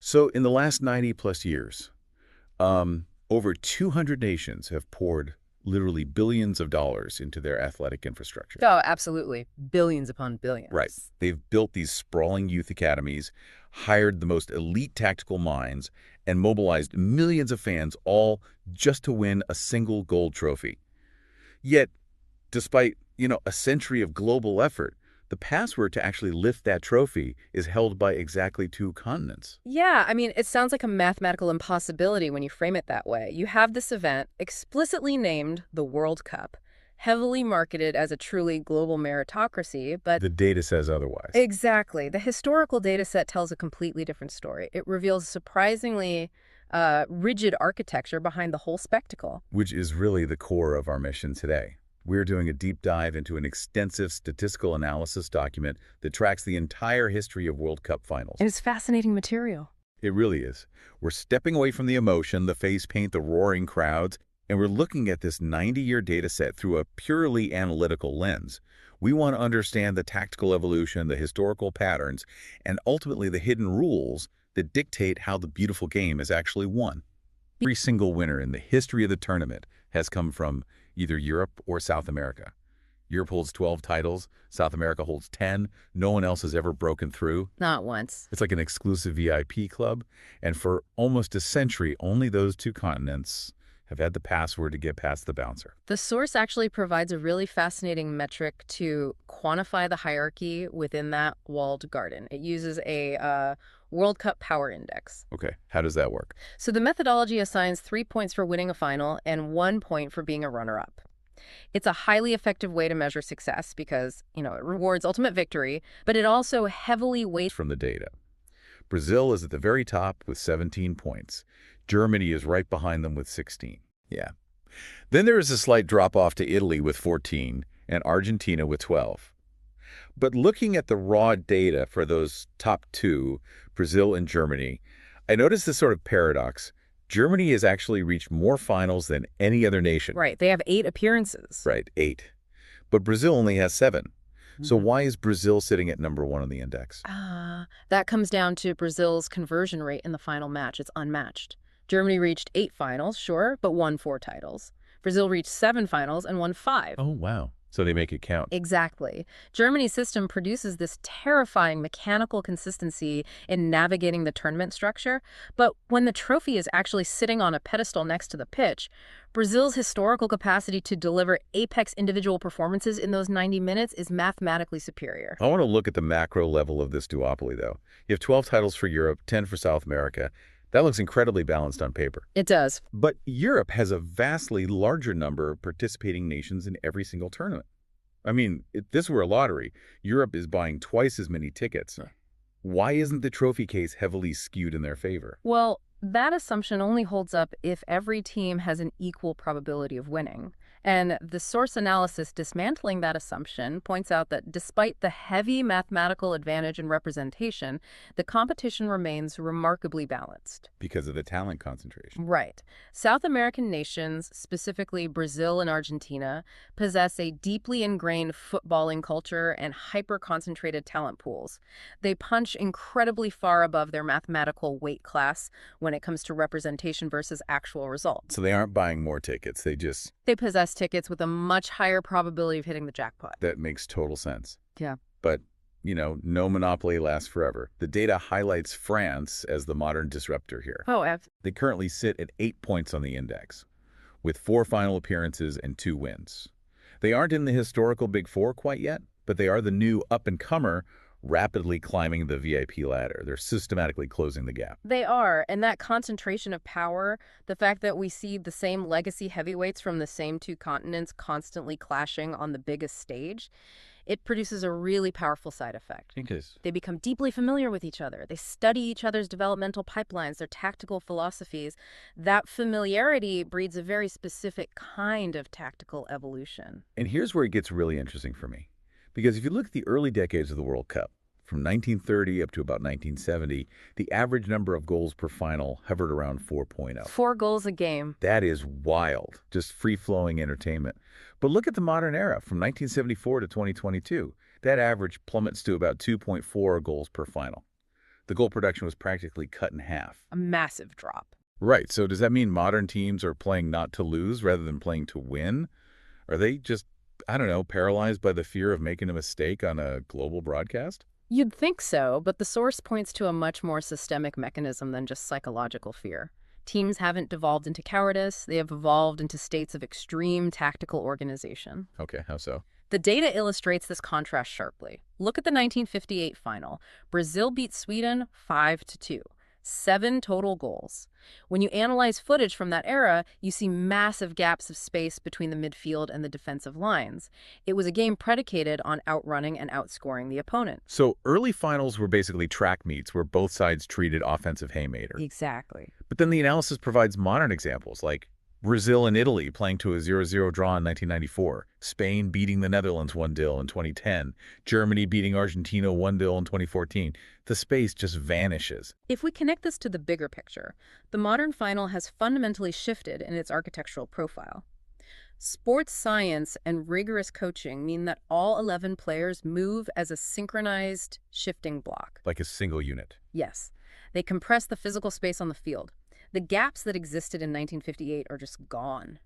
So in the last 90 plus years, over 200 nations have poured literally billions of dollars into their athletic infrastructure. Oh, absolutely. Billions upon Right. billions. They've built these sprawling youth academies, hired the most elite tactical minds, and mobilized millions of fans, all just to win a single gold trophy. Yet, despite, a century of global effort, the password to actually lift that trophy is held by exactly two continents. Yeah, I mean, it sounds like a mathematical impossibility when you frame it that way. You have this event explicitly named the World Cup, heavily marketed as a truly global meritocracy, but The data says otherwise. exactly. The historical data set tells a completely different story. It reveals surprisingly rigid architecture behind the whole spectacle. Which is really the core of our mission today. We're doing a deep dive into an extensive statistical analysis document that tracks the entire history of World Cup finals. And it's fascinating material. It really is. We're stepping away from the emotion, the face paint, the roaring crowds, and we're looking at this 90-year data set through a purely analytical lens. We want to understand the tactical evolution, the historical patterns, and ultimately the hidden rules that dictate how the beautiful game is actually won. Every single winner in the history of the tournament has come from either Europe or South America. Europe holds 12 titles, South America holds 10. No one else has ever broken through. Not once. It's like an exclusive VIP club, and for almost a century, only those two continents have had the password to get past the bouncer. The source actually provides a really fascinating metric to quantify the hierarchy within that walled garden. It uses a World Cup Power Index. Okay, how does that work? So the methodology assigns 3 points for winning a final and 1 point for being a runner-up. It's a highly effective way to measure success because, it rewards ultimate victory, but it also heavily weights From the data. Brazil is at the very top with 17 points. Germany is right behind them with 16. Yeah. Then there is a slight drop-off to Italy with 14 and Argentina with 12. But looking at the raw data for those top two, Brazil and Germany, I noticed this sort of paradox. Germany has actually reached more finals than any other nation. Right, they have 8 appearances. Right, 8. But Brazil only has 7. So why is Brazil sitting at number 1 on the index? That comes down to Brazil's conversion rate in the final match. It's unmatched. Germany reached 8 finals, sure, but won 4 titles. Brazil reached 7 finals and won 5. Oh, wow. So they make it count. Exactly. Germany's system produces this terrifying mechanical consistency in navigating the tournament structure, but when the trophy is actually sitting on a pedestal next to the pitch, Brazil's historical capacity to deliver apex individual performances in those 90 minutes is mathematically superior. I want to look at the macro level of this duopoly, though. You have 12 titles for Europe, 10 for South America. That looks incredibly balanced on paper. It does. But Europe has a vastly larger number of participating nations in every single tournament. I mean, if this were a lottery, Europe is buying twice as many tickets. Why isn't the trophy case heavily skewed in their favor? Well, that assumption only holds up if every team has an equal probability of winning. And the source analysis dismantling that assumption points out that despite the heavy mathematical advantage in representation, the competition remains remarkably balanced. Because of the talent concentration. Right. South American nations, specifically Brazil and Argentina, possess a deeply ingrained footballing culture and hyper-concentrated talent pools. They punch incredibly far above their mathematical weight class when it comes to representation versus actual results. So they aren't buying more tickets. They possess tickets with a much higher probability of hitting the jackpot. That makes total sense. Yeah. But, no monopoly lasts forever. The data highlights France as the modern disruptor here. Oh, They currently sit at 8 points on the index, with 4 final appearances and 2 wins. They aren't in the historical Big Four quite yet, but they are the new up-and-comer rapidly climbing the VIP ladder. They're systematically closing the gap. They are, and that concentration of power, the fact that we see the same legacy heavyweights from the same 2 continents constantly clashing on the biggest stage, it produces a really powerful side effect. They become deeply familiar with each other. They study each other's developmental pipelines, their tactical philosophies. That familiarity breeds a very specific kind of tactical evolution. And here's where it gets really interesting for me. Because if you look at the early decades of the World Cup, from 1930 up to about 1970, the average number of goals per final hovered around 4.0. 4 goals a game. That is wild, just free-flowing entertainment. But look at the modern era, from 1974 to 2022. That average plummets to about 2.4 goals per final. The goal production was practically cut in half. A massive drop. Right, so does that mean modern teams are playing not to lose rather than playing to win? Are they just, I don't know, paralyzed by the fear of making a mistake on a global broadcast? You'd think so, but the source points to a much more systemic mechanism than just psychological fear. Teams haven't devolved into cowardice, they have evolved into states of extreme tactical organization. Okay, how so? The data illustrates this contrast sharply. Look at the 1958 final. Brazil beat Sweden 5-2. 7 total goals. When you analyze footage from that era, you see massive gaps of space between the midfield and the defensive lines. It was a game predicated on outrunning and outscoring the opponent. So early finals were basically track meets where both sides treated offensive haymaker. Exactly. But then the analysis provides modern examples like Brazil and Italy playing to a 0-0 draw in 1994, Spain beating the Netherlands 1-0 in 2010, Germany beating Argentina 1-0 in 2014. The space just vanishes. If we connect this to the bigger picture, the modern final has fundamentally shifted in its architectural profile. Sports science and rigorous coaching mean that all 11 players move as a synchronized shifting block. Like a single unit. Yes, they compress the physical space on the field. The gaps that existed in 1958 are just gone.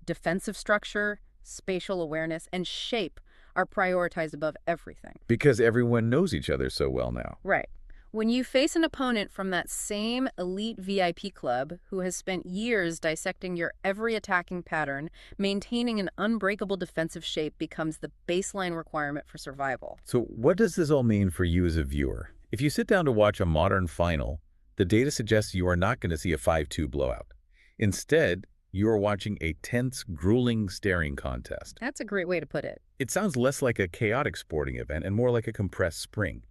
Defensive structure, spatial awareness, and shape are prioritized above everything. Because everyone knows each other so well now. Right. When you face an opponent from that same elite VIP club who has spent years dissecting your every attacking pattern, maintaining an unbreakable defensive shape becomes the baseline requirement for survival. So what does this all mean for you as a viewer? If you sit down to watch a modern final, the data suggests you are not going to see a 5-2 blowout. Instead, you are watching a tense, grueling staring contest. That's a great way to put it. It sounds less like a chaotic sporting event and more like a compressed spring.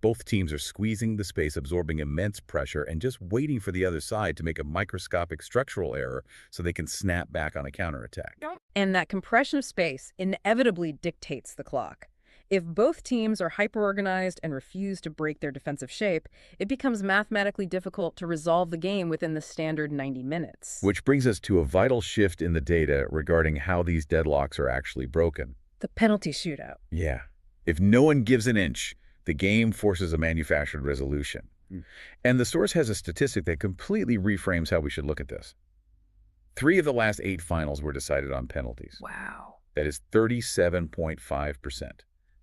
Both teams are squeezing the space, absorbing immense pressure, and just waiting for the other side to make a microscopic structural error so they can snap back on a counterattack. And that compression of space inevitably dictates the clock. If both teams are hyper-organized and refuse to break their defensive shape, it becomes mathematically difficult to resolve the game within the standard 90 minutes. Which brings us to a vital shift in the data regarding how these deadlocks are actually broken. The penalty shootout. Yeah. If no one gives an inch, the game forces a manufactured resolution. And the source has a statistic that completely reframes how we should look at this. 3 of the last 8 finals were decided on penalties. Wow. That is 37.5%.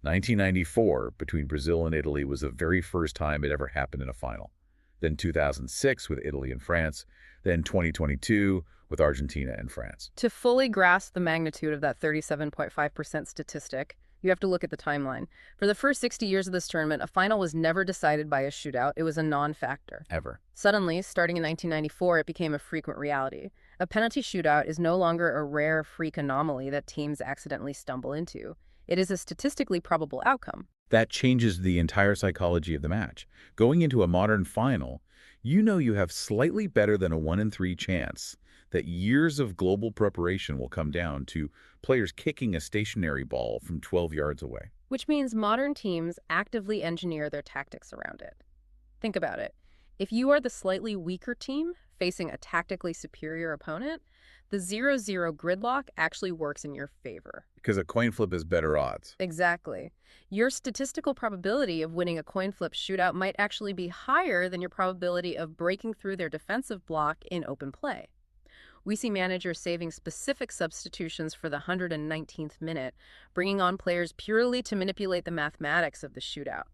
1994, between Brazil and Italy, was the very first time it ever happened in a final. Then 2006 with Italy and France. Then 2022 with Argentina and France. To fully grasp the magnitude of that 37.5% statistic, you have to look at the timeline. For the first 60 years of this tournament, a final was never decided by a shootout. It was a non-factor. Ever. Suddenly, starting in 1994, it became a frequent reality. A penalty shootout is no longer a rare freak anomaly that teams accidentally stumble into. It is a statistically probable outcome. That changes the entire psychology of the match. Going into a modern final, you know you have slightly better than a 1 in 3 chance that years of global preparation will come down to players kicking a stationary ball from 12 yards away. Which means modern teams actively engineer their tactics around it. Think about it. If you are the slightly weaker team facing a tactically superior opponent, the 0-0 gridlock actually works in your favor. Because a coin flip is better odds. Exactly. Your statistical probability of winning a coin flip shootout might actually be higher than your probability of breaking through their defensive block in open play. We see managers saving specific substitutions for the 119th minute, bringing on players purely to manipulate the mathematics of the shootout.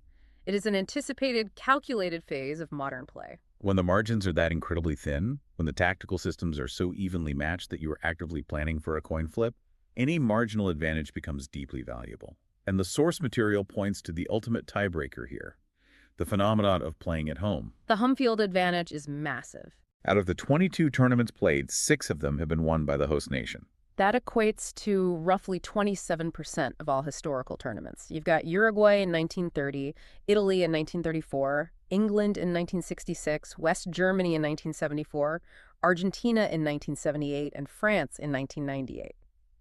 It is an anticipated, calculated phase of modern play. When the margins are that incredibly thin, when the tactical systems are so evenly matched that you are actively planning for a coin flip, any marginal advantage becomes deeply valuable. And the source material points to the ultimate tiebreaker here, the phenomenon of playing at home. The home field advantage is massive. Out of the 22 tournaments played, 6 of them have been won by the host nation. That equates to roughly 27% of all historical tournaments. You've got Uruguay in 1930, Italy in 1934, England in 1966, West Germany in 1974, Argentina in 1978, and France in 1998.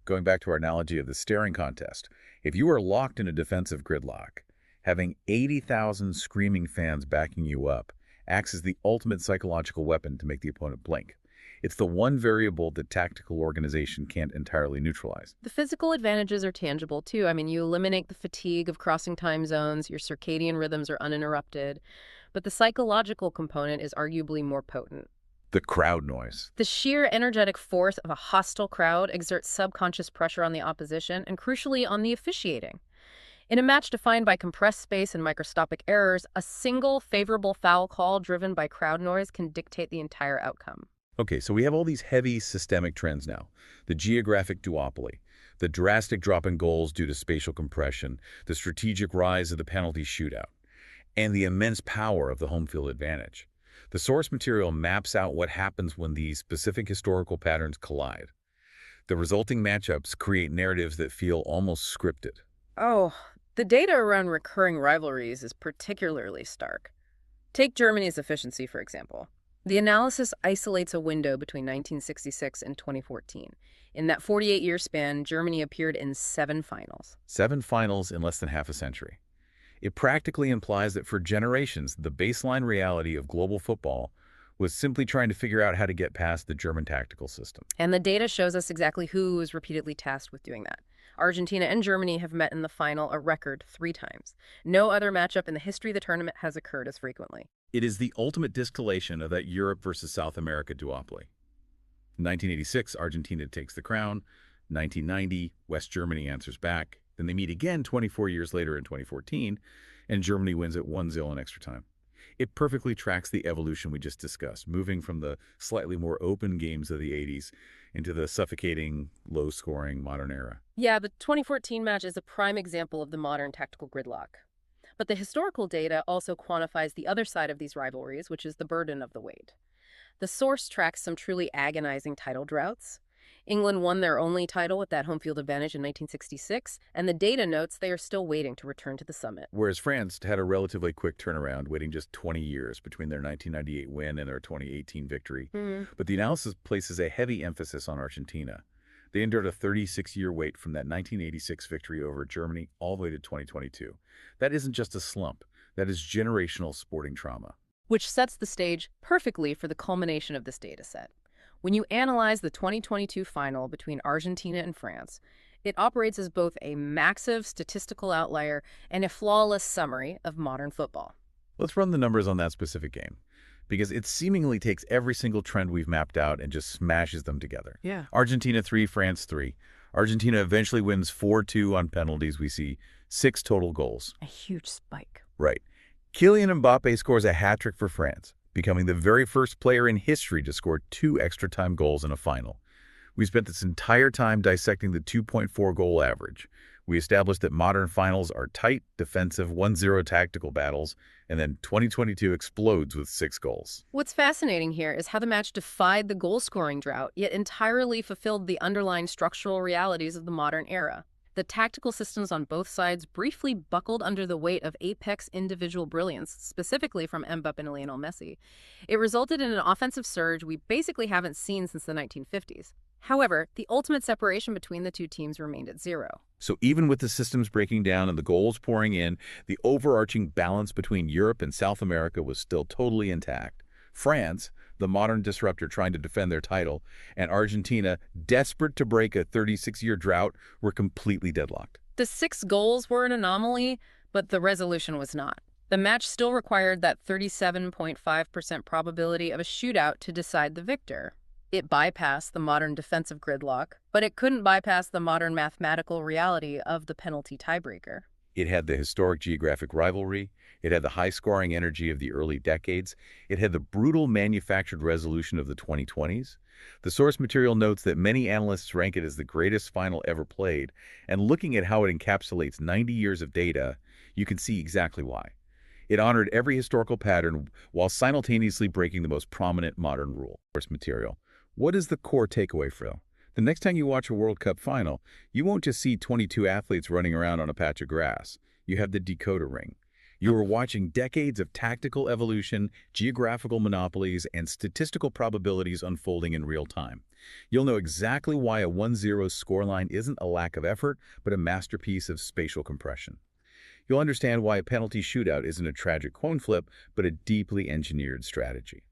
Going back to our analogy of the staring contest, if you are locked in a defensive gridlock, having 80,000 screaming fans backing you up acts as the ultimate psychological weapon to make the opponent blink. It's the one variable that tactical organization can't entirely neutralize. The physical advantages are tangible, too. I mean, you eliminate the fatigue of crossing time zones, your circadian rhythms are uninterrupted. but the psychological component is arguably more potent. The crowd noise. The sheer energetic force of a hostile crowd exerts subconscious pressure on the opposition and, crucially, on the officiating. In a match defined by compressed space and microscopic errors, a single favorable foul call driven by crowd noise can dictate the entire outcome. Okay, so we have all these heavy systemic trends now. The geographic duopoly, the drastic drop in goals due to spatial compression, the strategic rise of the penalty shootout, and the immense power of the home field advantage. The source material maps out what happens when these specific historical patterns collide. The resulting matchups create narratives that feel almost scripted. Oh, the data around recurring rivalries is particularly stark. Take Germany's efficiency, for example. The analysis isolates a window between 1966 and 2014. In that 48-year span, Germany appeared in 7 finals. 7 finals in less than half a century. It practically implies that for generations, the baseline reality of global football was simply trying to figure out how to get past the German tactical system. And the data shows us exactly who was repeatedly tasked with doing that. Argentina and Germany have met in the final a record 3 times. No other matchup in the history of the tournament has occurred as frequently. It is the ultimate distillation of that Europe versus South America duopoly. In 1986, Argentina takes the crown. 1990, West Germany answers back. Then they meet again 24 years later in 2014, and Germany wins at 1-0 in extra time. It perfectly tracks the evolution we just discussed, moving from the slightly more open games of the 80s into the suffocating, low-scoring modern era. Yeah, the 2014 match is a prime example of the modern tactical gridlock. But the historical data also quantifies the other side of these rivalries, which is the burden of the weight. The source tracks some truly agonizing title droughts. England won their only title with that home field advantage in 1966, and the data notes they are still waiting to return to the summit. Whereas France had a relatively quick turnaround, waiting just 20 years between their 1998 win and their 2018 victory. But the analysis places a heavy emphasis on Argentina. They endured a 36-year wait from that 1986 victory over Germany all the way to 2022. That isn't just a slump. That is generational sporting trauma. Which sets the stage perfectly for the culmination of this data set. When you analyze the 2022 final between Argentina and France, it operates as both a massive statistical outlier and a flawless summary of modern football. Let's run the numbers on that specific game, because it seemingly takes every single trend we've mapped out and just smashes them together. Yeah. Argentina 3, France 3. Argentina eventually wins 4-2 on penalties. We see 6 total goals. A huge spike. Right. Kylian Mbappe scores a hat-trick for France, becoming the very first player in history to score 2 extra-time goals in a final. We spent this entire time dissecting the 2.4 goal average. We established that modern finals are tight, defensive, 1-0 tactical battles, and then 2022 explodes with 6 goals. What's fascinating here is how the match defied the goal-scoring drought, yet entirely fulfilled the underlying structural realities of the modern era. The tactical systems on both sides briefly buckled under the weight of apex individual brilliance, specifically from Mbappe and Lionel Messi. It resulted in an offensive surge we basically haven't seen since the 1950s. However, the ultimate separation between the two teams remained at 0. So even with the systems breaking down and the goals pouring in, the overarching balance between Europe and South America was still totally intact. France, the modern disruptor trying to defend their title, and Argentina, desperate to break a 36-year drought, were completely deadlocked. The 6 goals were an anomaly, but the resolution was not. The match still required that 37.5% probability of a shootout to decide the victor. It bypassed the modern defensive gridlock, but it couldn't bypass the modern mathematical reality of the penalty tiebreaker. It had the historic geographic rivalry. It had the high-scoring energy of the early decades. It had the brutal manufactured resolution of the 2020s. The source material notes that many analysts rank it as the greatest final ever played, and looking at how it encapsulates 90 years of data, you can see exactly why. It honored every historical pattern while simultaneously breaking the most prominent modern rule. Source material. What is the core takeaway, Phil? The next time you watch a World Cup final, you won't just see 22 athletes running around on a patch of grass. You have the decoder ring. You are watching decades of tactical evolution, geographical monopolies, and statistical probabilities unfolding in real time. You'll know exactly why a 1-0 scoreline isn't a lack of effort, but a masterpiece of spatial compression. You'll understand why a penalty shootout isn't a tragic coin flip, but a deeply engineered strategy.